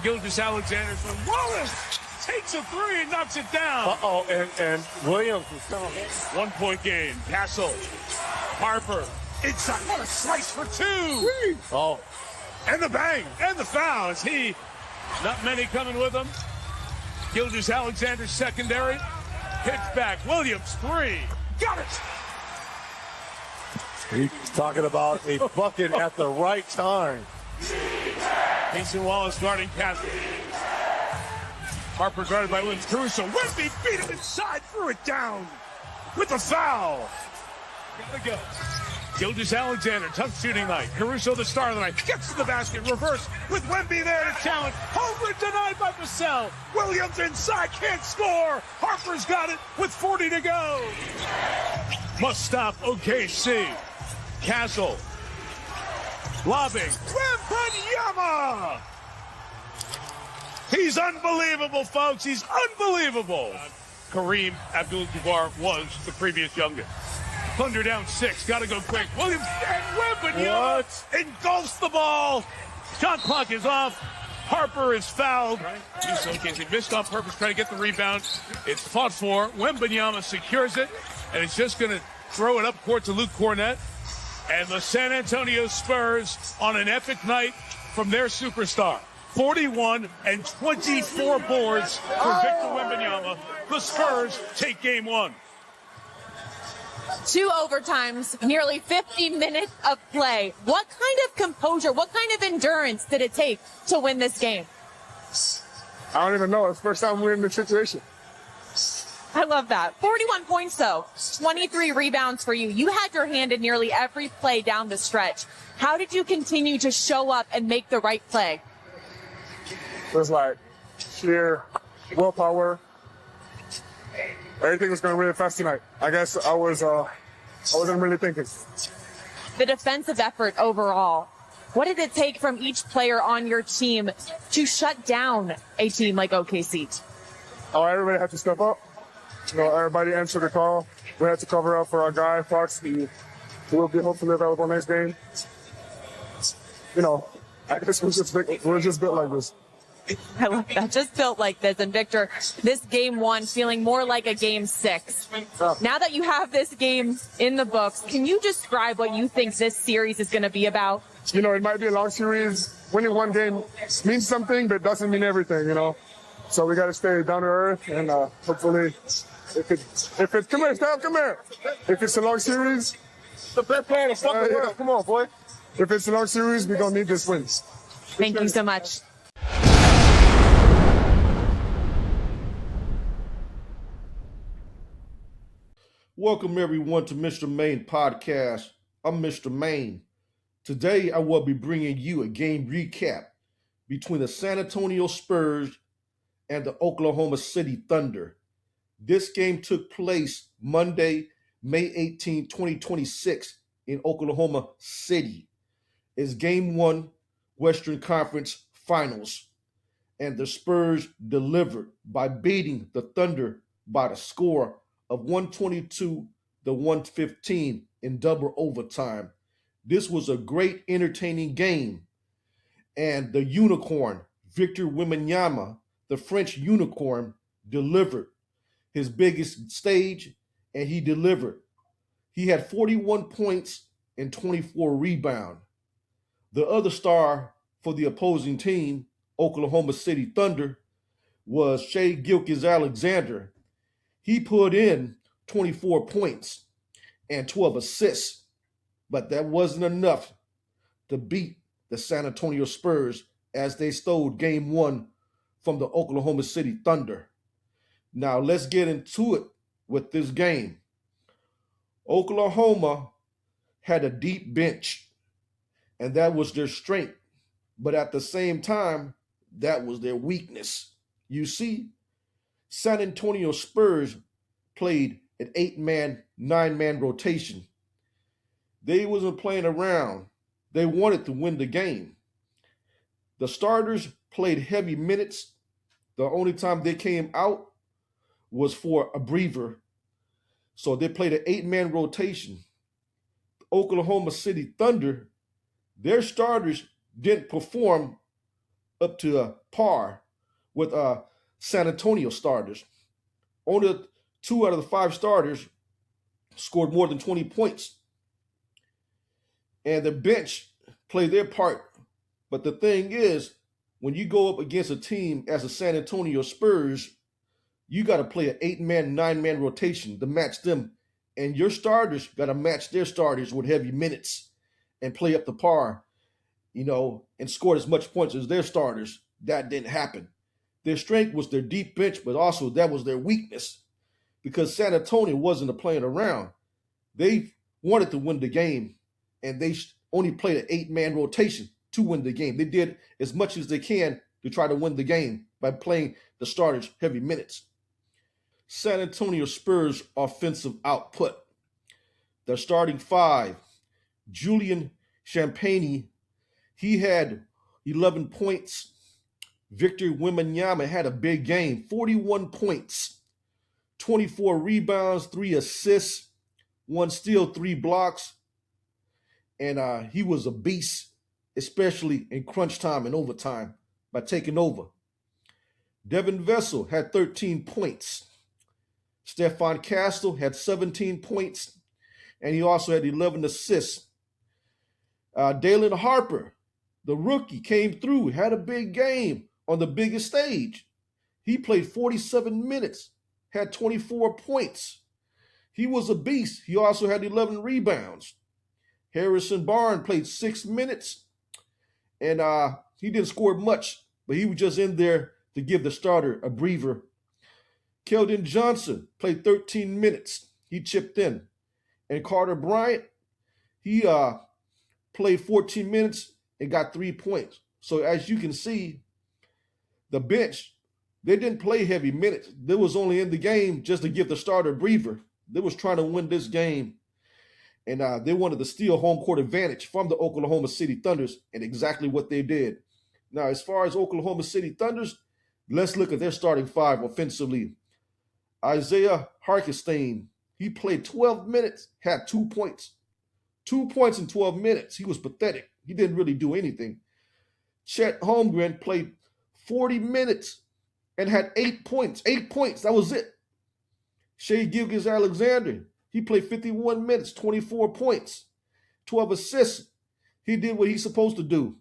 Gilgeous-Alexander from Wallace takes a three and knocks it down. And Williams is still 1 point game. Castle. Harper. Inside. What a slice for two. Oh. And the bang. And the foul. Is he? Not many coming with him. Gilgeous-Alexander secondary. Hits back. Williams three. Got it. He's talking about a bucket at the right time. Mason Wallace guarding Castle. Harper guarded by Williams. Caruso. Wemby beat him inside. Threw it down with the foul. Gotta go. Gilgeous-Alexander, tough shooting night. Caruso, the star of the night, gets to the basket, reverse with Wemby there to challenge. Over denied by Vassell. Williams inside, can't score. Harper's got it with 40 to go. Must stop OKC. Castle. Lobbing. Wembanyama. He's unbelievable, folks. He's unbelievable. Kareem Abdul-Jabbar was the previous youngest. Thunder down 6. Got to go quick. Williams and Wembanyama engulfs the ball. Shot clock is off. Harper is fouled. He missed on purpose, trying to get the rebound. It's fought for. Wembanyama secures it, and it's just going to throw it up court to Luke Cornett. And the San Antonio Spurs on an epic night from their superstar. 41 and 24 boards for Victor Wembanyama. The Spurs take game one. 2 overtimes, nearly 50 minutes of play. What kind of composure, what kind of endurance did it take to win this game? I don't even know. It's the first time we're in this situation. I love that. 41 points, though. 23 rebounds for you. You had your hand in nearly every play down the stretch. How did you continue to show up and make the right play? It was like sheer willpower. Everything was going really fast tonight. I guess I wasn't really thinking. The defensive effort overall. What did it take from each player on your team to shut down a team like OKC? Oh, everybody had to step up. Everybody answered the call. We had to cover up for our guy, Fox, who will be hopefully available next game. I guess we're just built like this. I love that. Just built like this. And Victor, this game one feeling more like a game 6. Now that you have this game in the books, can you describe what you think this series is going to be about? It might be a long series. Winning one game means something, but doesn't mean everything, So we got to stay down to earth, and hopefully, if it's come here, Steph, come here. If it's a long series, the best player in the fucking world. Come on, boy. If it's a long series, we're gonna need this win. Thank you so much. Welcome everyone to Mr. Main Podcast. I'm Mr. Main. Today I will be bringing you a game recap between the San Antonio Spurs and the Oklahoma City Thunder. This game took place Monday, May 18, 2026 in Oklahoma City. It's game 1, Western Conference Finals. And the Spurs delivered by beating the Thunder by the score of 122 to 115 in double overtime. This was a great, entertaining game. And the unicorn, Victor Wembanyama, the French unicorn, delivered his biggest stage, and he delivered. He had 41 points and 24 rebounds. The other star for the opposing team, Oklahoma City Thunder, was Gilgeous-Alexander. He put in 24 points and 12 assists, but that wasn't enough to beat the San Antonio Spurs as they stole game 1 from the Oklahoma City Thunder. Now let's get into it with this game. Oklahoma had a deep bench, and that was their strength. But at the same time, that was their weakness. You see, San Antonio Spurs played an 8-man, 9-man rotation. They wasn't playing around. They wanted to win the game. The starters played heavy minutes. The only time they came out was for a breather. So they played an 8-man rotation. Oklahoma City Thunder, their starters didn't perform up to par with San Antonio starters. Only 2 out of the 5 starters scored more than 20 points. And the bench played their part. But the thing is, when you go up against a team as the San Antonio Spurs, you got to play an 8-man, 9-man rotation to match them. And your starters got to match their starters with heavy minutes and play up to par, and score as much points as their starters. That didn't happen. Their strength was their deep bench, but also that was their weakness because San Antonio wasn't playing around. They wanted to win the game, and they only played an 8-man rotation to win the game. They did as much as they can to try to win the game by playing the starters heavy minutes. San Antonio Spurs offensive output. Their starting 5, Julian Champagnie, he had 11 points. Victor Wembanyama had a big game, 41 points, 24 rebounds, 3 assists, 1 steal, 3 blocks. And he was a beast, especially in crunch time and overtime by taking over. Devin Vessel had 13 points. Stephon Castle had 17 points, and he also had 11 assists. Dalen Harper, the rookie, came through, had a big game on the biggest stage. He played 47 minutes, had 24 points. He was a beast. He also had 11 rebounds. Harrison Barnes played 6 minutes, and he didn't score much, but he was just in there to give the starter a breather. Keldon Johnson played 13 minutes. He chipped in. And Carter Bryant, he played 14 minutes and got 3 points. So as you can see, the bench, they didn't play heavy minutes. They was only in the game just to give the starter a breather. They was trying to win this game. And they wanted to steal home court advantage from the Oklahoma City Thunders, and exactly what they did. Now, as far as Oklahoma City Thunders, let's look at their starting 5 offensively. Isaiah Hartenstein, he played 12 minutes, had 2 points. 2 points in 12 minutes. He was pathetic. He didn't really do anything. Chet Holmgren played 40 minutes and had 8 points. 8 points, that was it. Shai Gilgeous-Alexander, he played 51 minutes, 24 points, 12 assists. He did what he's supposed to do.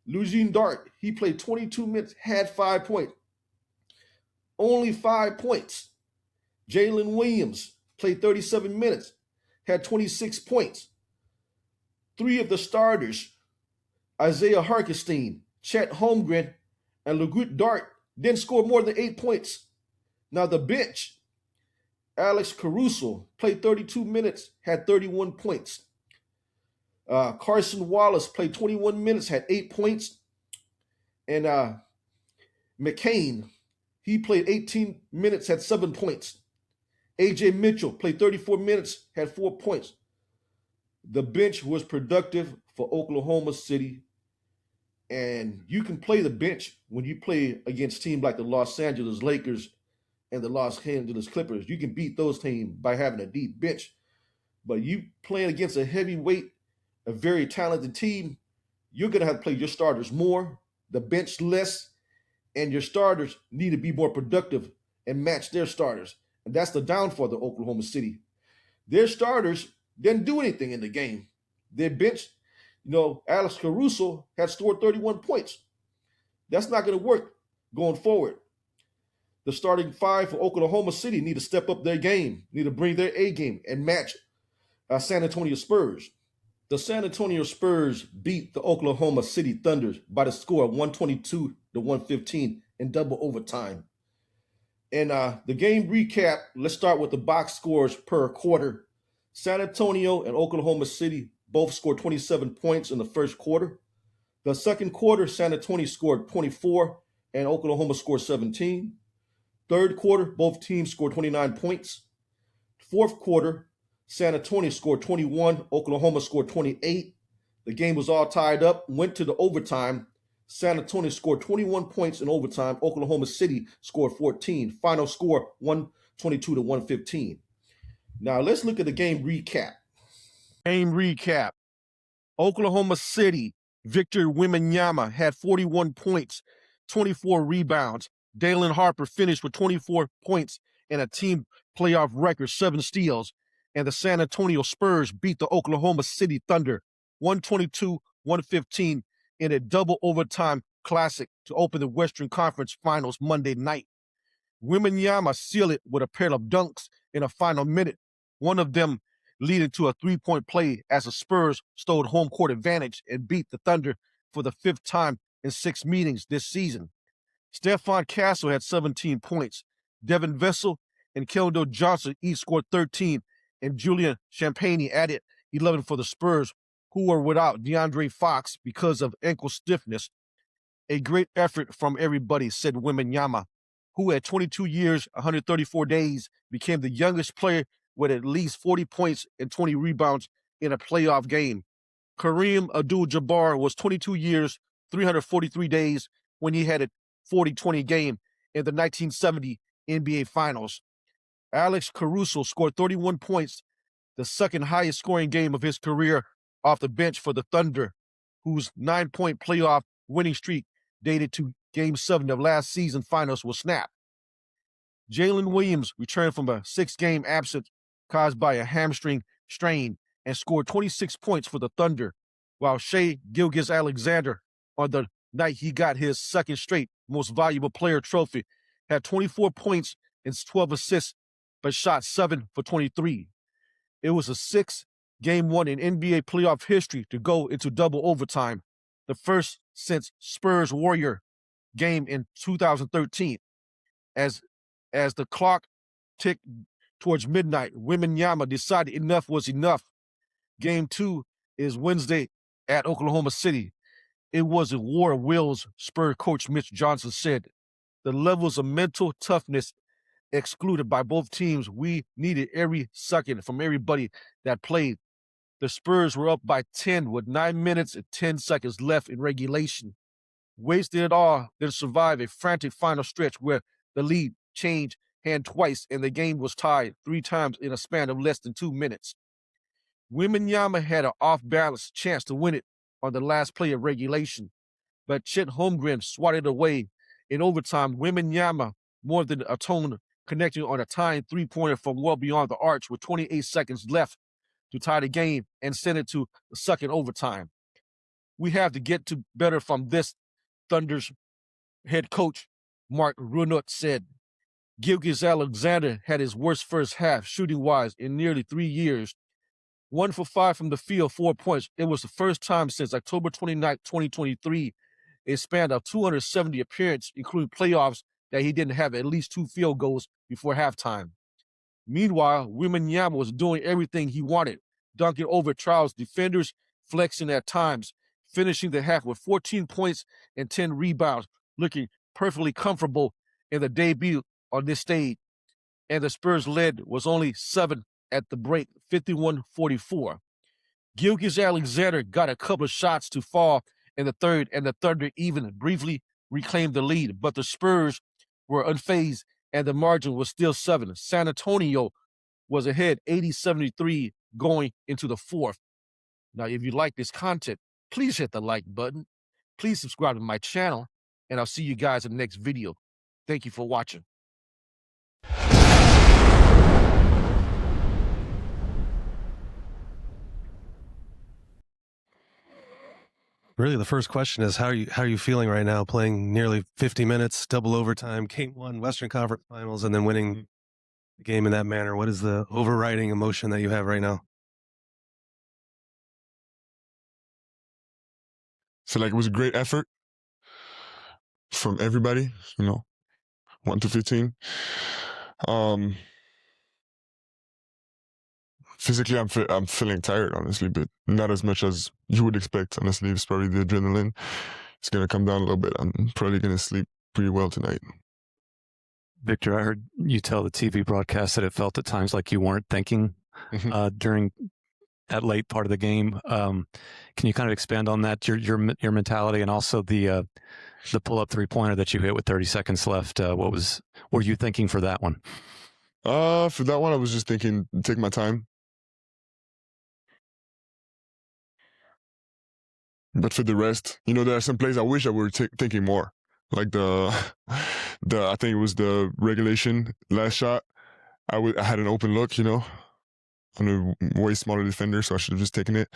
Eugene Dart, he played 22 minutes, had 5 points. Only 5 points. Jalen Williams played 37 minutes, had 26 points. 3 of the starters, Isaiah Hartenstein, Chet Holmgren, and Eugene Dart, didn't score more than 8 points. Now the bench, Alex Caruso played 32 minutes, had 31 points. Carson Wallace played 21 minutes, had 8 points. And McCain, he played 18 minutes, had 7 points. A.J. Mitchell played 34 minutes, had 4 points. The bench was productive for Oklahoma City. And you can play the bench when you play against teams like the Los Angeles Lakers and the Los Angeles Clippers. You can beat those teams by having a deep bench. But you playing against a heavyweight, a very talented team, you're going to have to play your starters more, the bench less, and your starters need to be more productive and match their starters. And that's the downfall of Oklahoma City. Their starters didn't do anything in the game. Their bench, Alex Caruso had scored 31 points. That's not going to work going forward. The starting 5 for Oklahoma City need to step up their game, need to bring their A game and match San Antonio Spurs. The San Antonio Spurs beat the Oklahoma City Thunder by the score of 122-115 in double overtime. And the game recap, let's start with the box scores per quarter. San Antonio and Oklahoma City both scored 27 points in the first quarter. The second quarter, San Antonio scored 24 and Oklahoma scored 17. Third quarter, both teams scored 29 points. Fourth quarter, San Antonio scored 21, Oklahoma scored 28. The game was all tied up, went to the overtime. San Antonio scored 21 points in overtime. Oklahoma City scored 14. Final score 122-115. Now let's look at the game recap. Game recap. Oklahoma City Victor Wembanyama had 41 points, 24 rebounds. Dalen Harper finished with 24 points and a team playoff record, 7 steals. And the San Antonio Spurs beat the Oklahoma City Thunder 122-115 in a double overtime classic to open the Western Conference Finals Monday night. Wembanyama sealed it with a pair of dunks in a final minute, one of them leading to a three-point play as the Spurs stole home court advantage and beat the Thunder for the 5th time in 6 meetings this season. Stephon Castle had 17 points. Devin Vessel and Keldon Johnson each scored 13, and Julian Champagnie added 11 for the Spurs, who were without DeAndre Fox because of ankle stiffness. A great effort from everybody, said Wembanyama, who at 22 years, 134 days, became the youngest player with at least 40 points and 20 rebounds in a playoff game. Kareem Abdul-Jabbar was 22 years, 343 days when he had a 40-20 game in the 1970 NBA Finals. Alex Caruso scored 31 points, the second highest scoring game of his career off the bench for the Thunder, whose 9-point playoff winning streak dated to Game 7 of last season's finals was snapped. Jalen Williams returned from a 6-game absence caused by a hamstring strain and scored 26 points for the Thunder, while Shai Gilgeous-Alexander, on the night he got his second straight Most Valuable Player trophy, had 24 points and 12 assists, but shot 7 for 23. It was a 6th Game 1 in NBA playoff history to go into double overtime, the first since Spurs-Warrior game in 2013. As the clock ticked towards midnight, Wembanyama decided enough was enough. Game 2 is Wednesday at Oklahoma City. It was a war of wills, Spurs coach Mitch Johnson said. The levels of mental toughness excluded by both teams. We needed every second from everybody that played. The Spurs were up by 10 with 9 minutes and 10 seconds left in regulation. Wasted it all, then survived a frantic final stretch where the lead changed hand twice and the game was tied 3 times in a span of less than 2 minutes. Wembanyama had an off-balance chance to win it on the last play of regulation, but Chet Holmgren swatted away. In overtime, Wembanyama more than atoned, connecting on a tying three-pointer from well beyond the arch with 28 seconds left to tie the game and send it to the second overtime. We have to get to better from this, Thunder's head coach Mark Runut said. Gilgeous-Alexander had his worst first half shooting-wise in nearly 3 years. 1 for 5 from the field, 4 points. It was the first time since October 29, 2023, a span of 270 appearances, including playoffs, that he didn't have at least 2 field goals before halftime. Meanwhile, Wembanyama was doing everything he wanted, dunking over Trials defenders, flexing at times, finishing the half with 14 points and 10 rebounds, looking perfectly comfortable in the debut on this stage. And the Spurs lead was only 7 at the break, 51-44. Gilgeous-Alexander got a couple of shots to fall in the third, and the Thunder even briefly reclaimed the lead, but the Spurs were unfazed, and the margin was still 7. San Antonio was ahead 80-73 going into the 4th. Now, if you like this content, please hit the like button. Please subscribe to my channel, and I'll see you guys in the next video. Thank you for watching. Really, the first question is how are you feeling right now, playing nearly 50 minutes, double overtime, Game 1, Western Conference Finals, and then winning the game in that manner? What is the overriding emotion that you have right now? So like it was a great effort from everybody, 1 to 15. Physically, I'm feeling tired, honestly, but not as much as you would expect. Honestly, it's probably the adrenaline. It's gonna come down a little bit. I'm probably gonna sleep pretty well tonight. Victor, I heard you tell the TV broadcast that it felt at times like you weren't thinking during that late part of the game. Can you kind of expand on that, your mentality, and also the pull-up three-pointer that you hit with 30 seconds left? What were you thinking for that one? For that one, I was just thinking, take my time. But for the rest, there are some plays I wish I were thinking more. Like I think it was the regulation last shot. I had an open look, on a way smaller defender, so I should have just taken it.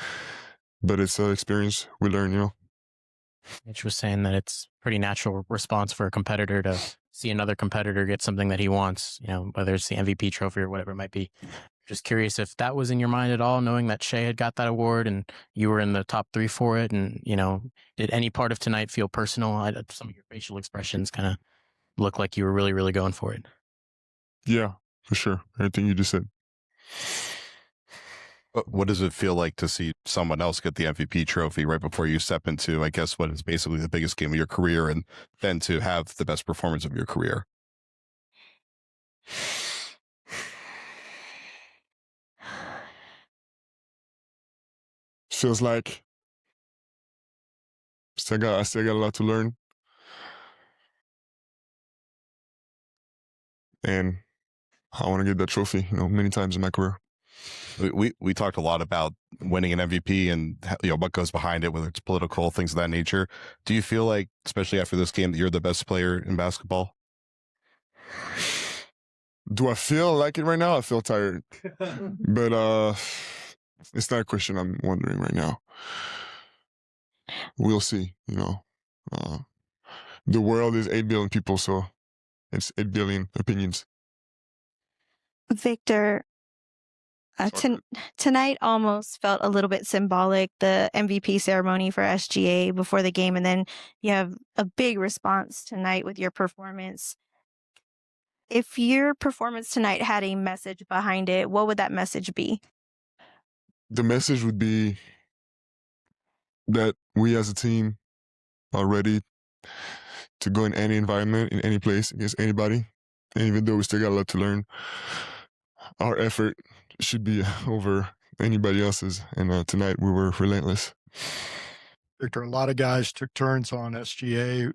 But it's experience. We learn, Mitch was saying that it's pretty natural response for a competitor to see another competitor get something that he wants, whether it's the MVP trophy or whatever it might be. Just curious if that was in your mind at all, knowing that Shea had got that award and you were in the top 3 for it. And, did any part of tonight feel personal? Some of your facial expressions kind of look like you were really, really going for it. Yeah, for sure. Everything you just said. What does it feel like to see someone else get the MVP trophy right before you step into, I guess, what is basically the biggest game of your career, and then to have the best performance of your career? Feels like I still got a lot to learn. And I want to get that trophy, many times in my career. We talked a lot about winning an MVP and what goes behind it, whether it's political, things of that nature. Do you feel like, especially after this game, that you're the best player in basketball? Do I feel like it right now? I feel tired. But it's not a question I'm wondering right now. We'll see, The world is 8 billion people, so it's 8 billion opinions. Victor, tonight almost felt a little bit symbolic, the MVP ceremony for SGA before the game, and then you have a big response tonight with your performance. If your performance tonight had a message behind it, what would that message be? The message would be that we as a team are ready to go in any environment, in any place, against anybody. And even though we still got a lot to learn, our effort should be over anybody else's. And tonight we were relentless. Victor, a lot of guys took turns on SGA.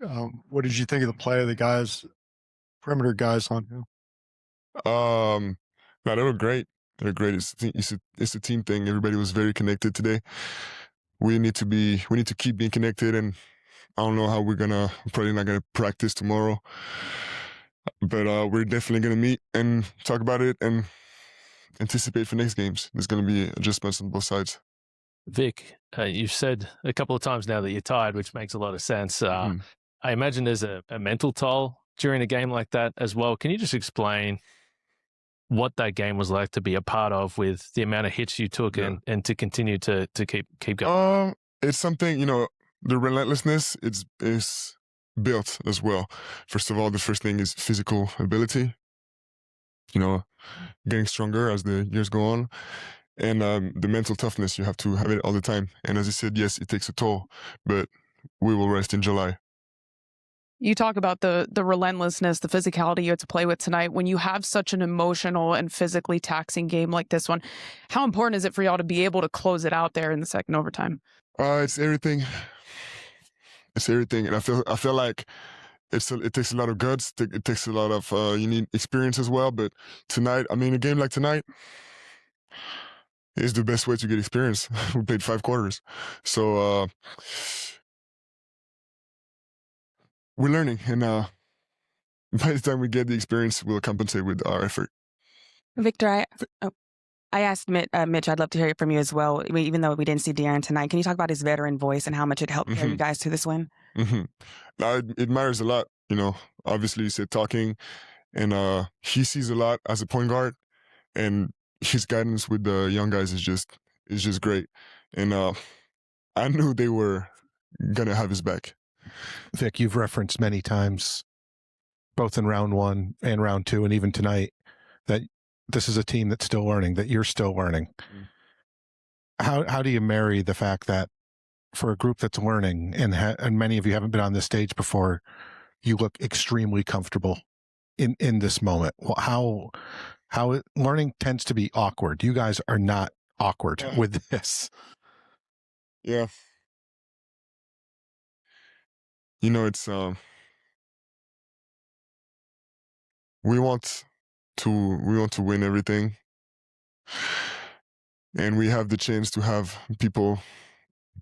What did you think of the play of the guys, perimeter guys on him? No, they were great. They're great. It's a team thing. Everybody was very connected today. We need to keep being connected, and I don't know how probably not gonna practice tomorrow. But we're definitely gonna meet and talk about it and anticipate for next games. There's gonna be adjustments on both sides. Vic, you've said a couple of times now that you're tired, which makes a lot of sense. I imagine there's a mental toll during a game like that as well. Can you just explain what that game was like to be a part of, with the amount of hits you took and to continue to keep going? It's something, the relentlessness is built as well. First of all, the first thing is physical ability, getting stronger as the years go on. And the mental toughness, you have to have it all the time. And as you said, yes, it takes a toll, but we will rest in July. You talk about the relentlessness, the physicality you had to play with tonight. When you have such an emotional and physically taxing game like this one, how important is it for y'all to be able to close it out there in the second overtime? It's everything. It's everything, and I feel like it takes a lot of guts. It takes a lot of you need experience as well. But tonight, a game like tonight is the best way to get experience. We played 5 quarters, so. We're learning, and by the time we get the experience, we'll compensate with our effort. Victor, I asked Mitch, I'd love to hear it from you as well, even though we didn't see De'Aaron tonight. Can you talk about his veteran voice and how much it helped carry you guys to this win? Now, it matters a lot, Obviously, you said talking, and he sees a lot as a point guard, and his guidance with the young guys is just great. And I knew they were gonna have his back. Vic, you've referenced many times, both in round 1 and round 2, and even tonight, that this is a team that's still learning, that you're still learning. How do you marry the fact that for a group that's learning, and many of you haven't been on this stage before, you look extremely comfortable in this moment? Well, how learning tends to be awkward. You guys are not awkward with this. Yeah. It's we want to win everything, and we have the chance to have people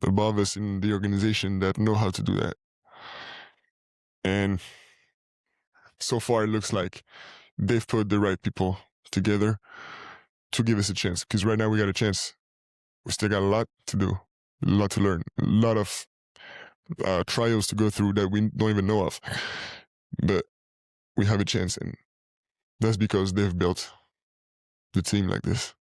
above us in the organization that know how to do that. And so far, it looks like they've put the right people together to give us a chance. Because right now we got a chance. We still got a lot to do, a lot to learn, a lot of trials to go through that we don't even know of. But we have a chance, and that's because they've built the team like this.